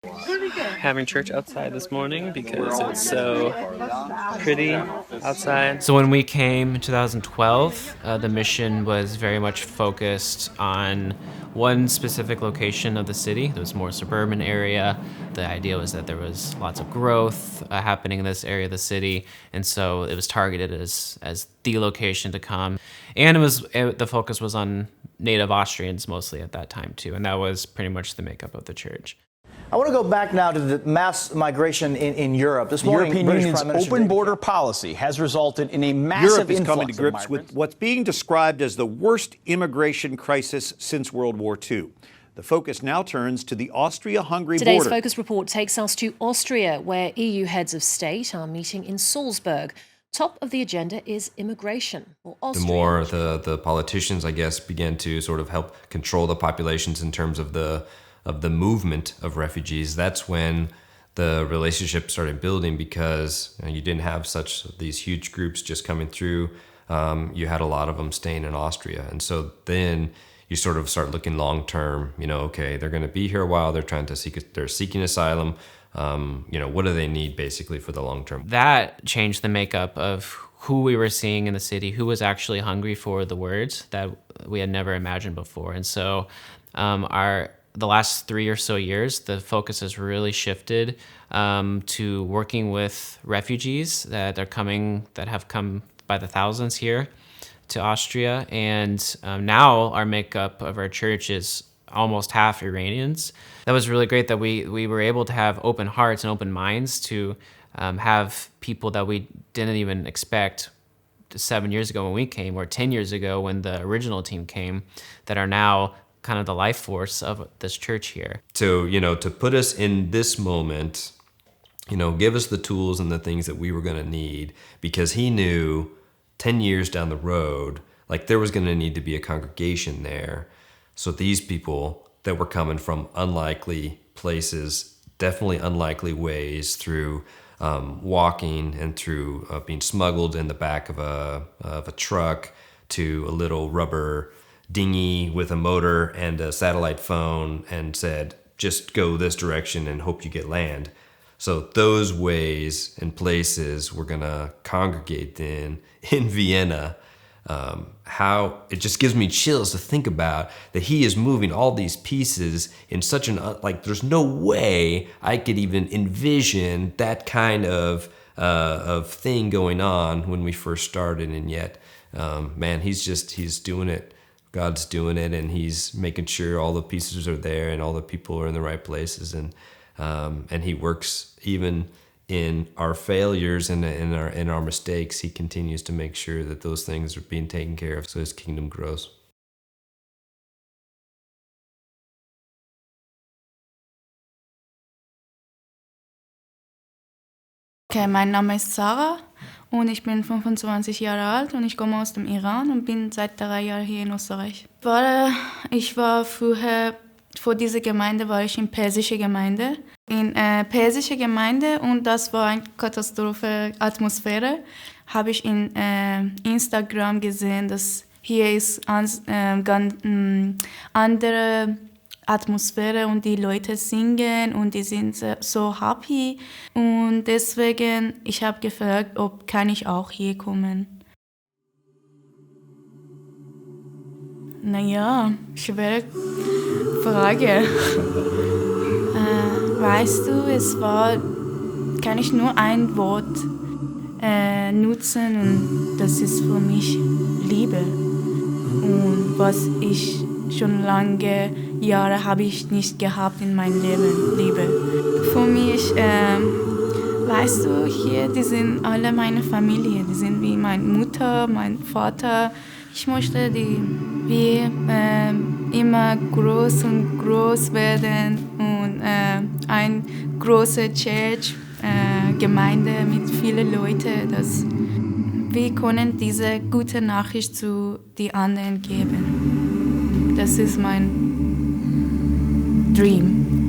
Having church outside this morning because it's so pretty outside. So when we came in 2012, the mission was very much focused on one specific location of the city. It was more suburban area. The idea was that there was lots of growth happening in this area of the city, and so it was targeted as the location to come. And the focus was on native Austrians mostly at that time too, and that was pretty much the makeup of the church. I want to go back now to the mass migration in Europe. This morning, the European British Union's Prime Minister open David border policy has resulted in a massive Europe is influx coming to grips of with what's being described as the worst immigration crisis since World War II. The focus now turns to the Austria-Hungary border. Today's Focus Report takes us to Austria, where EU heads of state are meeting in Salzburg. Top of the agenda is immigration. The more the politicians, I guess, began to sort of help control the populations in terms of the movement of refugees, that's when the relationship started building, because you didn't have these huge groups just coming through. You had a lot of them staying in Austria. And so then you sort of start looking long term, okay, they're going to be here a while. They're seeking asylum. What do they need basically for the long term? That changed the makeup of who we were seeing in the city, who was actually hungry for the words that we had never imagined before. And so the last 3 or so years, the focus has really shifted to working with refugees that have come by the thousands here to Austria. And now our makeup of our church is almost half Iranians. That was really great that we were able to have open hearts and open minds to have people that we didn't even expect 7 years ago when we came, or 10 years ago when the original team came, that are now kind of the life force of this church here. So, to put us in this moment, give us the tools and the things that we were going to need, because he knew 10 years down the road, like there was going to need to be a congregation there. So these people that were coming from unlikely places, definitely unlikely ways, through walking and through being smuggled in the back of a truck to a little rubber dinghy with a motor and a satellite phone, and said, just go this direction and hope you get land. So those ways and places we're gonna congregate in Vienna. How it just gives me chills to think about that he is moving all these pieces in such there's no way I could even envision that kind of thing going on when we first started, and yet he's doing it. God's doing it, and he's making sure all the pieces are there and all the people are in the right places, and he works even in our failures and in our mistakes. He continues to make sure that those things are being taken care of so his kingdom grows. Okay, mein Name ist Sarah und ich bin 25 Jahre alt und ich komme aus dem Iran und bin seit 3 Jahren hier in Österreich. Ich war früher, vor dieser Gemeinde war ich in persische Gemeinde. Und das war eine Katastrophe-Atmosphäre. Habe ich in Instagram gesehen, dass hier ist ganz andere Atmosphäre und die Leute singen und die sind so happy. Und deswegen, ich habe gefragt, kann ich auch hier kommen. Naja, schwere Frage. Weißt du, kann ich nur ein Wort nutzen, und das ist für mich Liebe. Und was ich schon lange Jahre habe ich nicht gehabt in meinem Leben, Liebe. Für mich, weißt du, hier, die sind alle meine Familie, die sind wie meine Mutter, mein Vater. Ich möchte wir immer groß und groß werden und ein großer Church, Gemeinde mit vielen Leuten, dass wir können diese gute Nachricht zu den anderen geben. Das ist mein Dream.